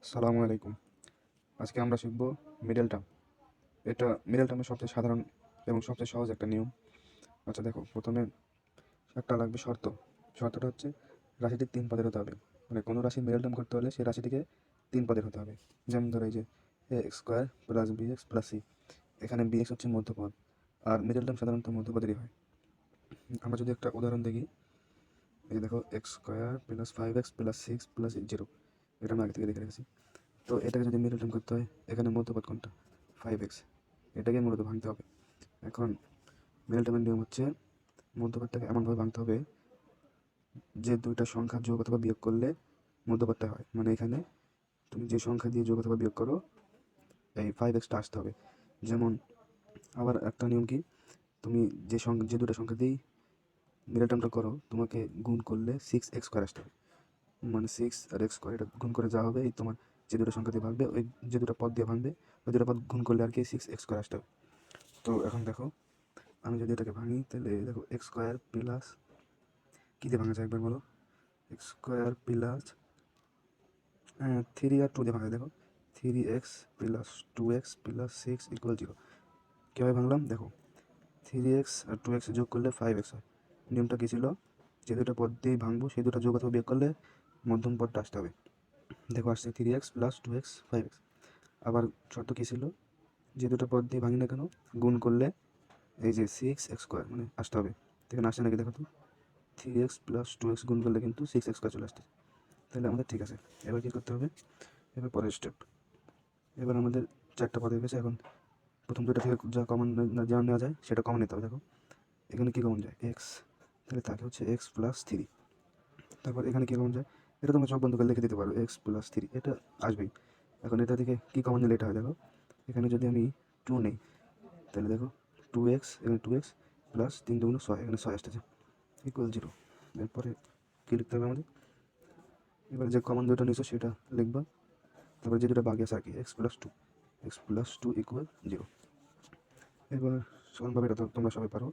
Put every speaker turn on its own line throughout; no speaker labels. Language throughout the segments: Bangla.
আসসালামু আলাইকুম। আজকে আমরা শিখব মিডল টার্ম। এটা মিডল টার্মের সবচেয়ে সাধারণ এবং সবচেয়ে সহজ একটা নিয়ম। আচ্ছা দেখো, প্রথমে একটা লাগবে শর্ত। শর্তটা হচ্ছে রাশিটি 3 পদের হতে হবে। মানে কোনো রাশির মিডল টার্ম করতে হলে সেই রাশিটিকে 3 পদের হতে হবে। যেমন ধরো এই যে x square plus b x plus c. এখানে বি এক্স হচ্ছে মধ্যপদ, আর মিডল টার্ম সাধারণত মধ্যপদেরই হয়। আমরা যদি একটা উদাহরণ দেখি, এই দেখো x square plus 5x plus 6 plus 0। এটা আমি আগে থেকে দেখে রেখেছি। তো এটাকে যদি মিডল টার্ম করতে হয়, এখানে মধ্যপদ কোনটা? 5x। এটাকে মূলত ভাঙতে হবে। এখন মিডল টার্মের নিয়ম হচ্ছে মধ্যপদটাকে এমনভাবে ভাঙতে হবে যে দুইটা সংখ্যা যোগ অথবা বিয়োগ করলে মধ্যপদটা হয়। মানে এখানে তুমি যে সংখ্যা দিয়ে যোগ অথবা বিয়োগ করো, এই 5xটা আসতে হবে। যেমন আবার একটা নিয়ম কি, তুমি যে দুটো সংখ্যা দিয়েই মিডল টার্মটা করো, তোমাকে গুণ করলে 6x² আসতে হবে। মানে 6 আর x² এটা গুণ করে যা হবে, এই তোমার যে দুটো সংখ্যা দিয়ে ভাঙবে, ওই যে দুটো পদ দিয়ে ভাঙবে, ওই দুটো পদ গুণ করলে আর কি 6x² আসতে হবে। তো এখন দেখো, আমি যদি এটাকে ভাঙি তাহলে দেখো x² প্লাস কী দিয়ে ভাঙা যায় একবার বলো? x² প্লাস 3 আর 2 দিয়ে ভাঙা যায়। দেখো 3x plus 2x plus 6 equal 0। কীভাবে ভাঙলাম দেখো, 3x আর 2x যোগ করলে 5x হয়। নিয়মটা কী ছিল? যে দুটো পদ দিয়ে ভাঙবো সেই দুটো যোগ অথবা বিয়োগ করলে মধ্যম পদটা আসতে হবে। দেখো আসছে 3x প্লাস 2x 5x। আবার শর্ত কী ছিল? যে দুটো পদ দিয়ে ভাঙি না কেন, গুণ করলে এই যে 6x² মানে আসতে হবে। এখানে আসছে নাকি দেখো তো, 3x প্লাস 2x গুণ করলে কিন্তু 6x² চলে আসছে। তাহলে আমাদের ঠিক আছে। এবার কী করতে হবে? এবার পরের স্টেপ। এবার আমাদের 4টা পদ হয়ে গেছে। এখন প্রথম দুটো থেকে যা কমন যা নেওয়া যায় সেটা কমন নিতে হবে। দেখো এখানে কী কমন যায়? এক্স। তাহলে তাকে হচ্ছে এক্স প্লাস 3। তারপর এখানে কী কমন যায়? এটা তোমরা চোখ বন্ধ করে লিখে দিতে পারো, এক্স প্লাস 3, এটা আসবেই। এখন এটা থেকে কী কমন নিলে এটা হয়? দেখো এখানে যদি আমি 2 নেই, তাহলে দেখো 2x, এখানে 2x প্লাস 3 2 6, এখানে 6 আসতেছে ইকুয়াল 0। এরপরে কী লিখতে হবে আমাদের? এবার যে কমন দুটো নিয়েছো সেটা লিখবা। তারপরে যে দুটো বাকি আছে আর কি, x+2 ইকুয়াল 0। এবার সমানভাবে এটা তো তোমরা সবাই পারো,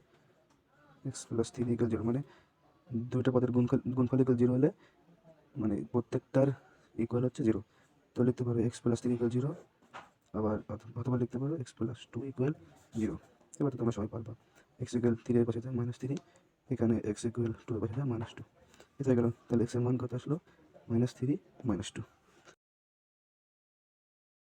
x+3 ইকুয়াল 0 মানে দুইটা পদের গুণফল ইকুয়াল 0 হলে মানে প্রত্যেকটার ইকুয়াল হচ্ছে 0। তো লিখতে পারো x+3 ইকুয়াল 0। আবার অথবা লিখতে পারো x+2 ইকুয়াল 0। এবার তো তোমরা সবাই পারবা। x ইকুয়াল 3 এর পাশে যায় -3, এখানে x ইকুয়াল 2 এর পাশে যায় -2। এটা হয়ে গেল। তাহলে x এর মান কত আসলো? -3 -2।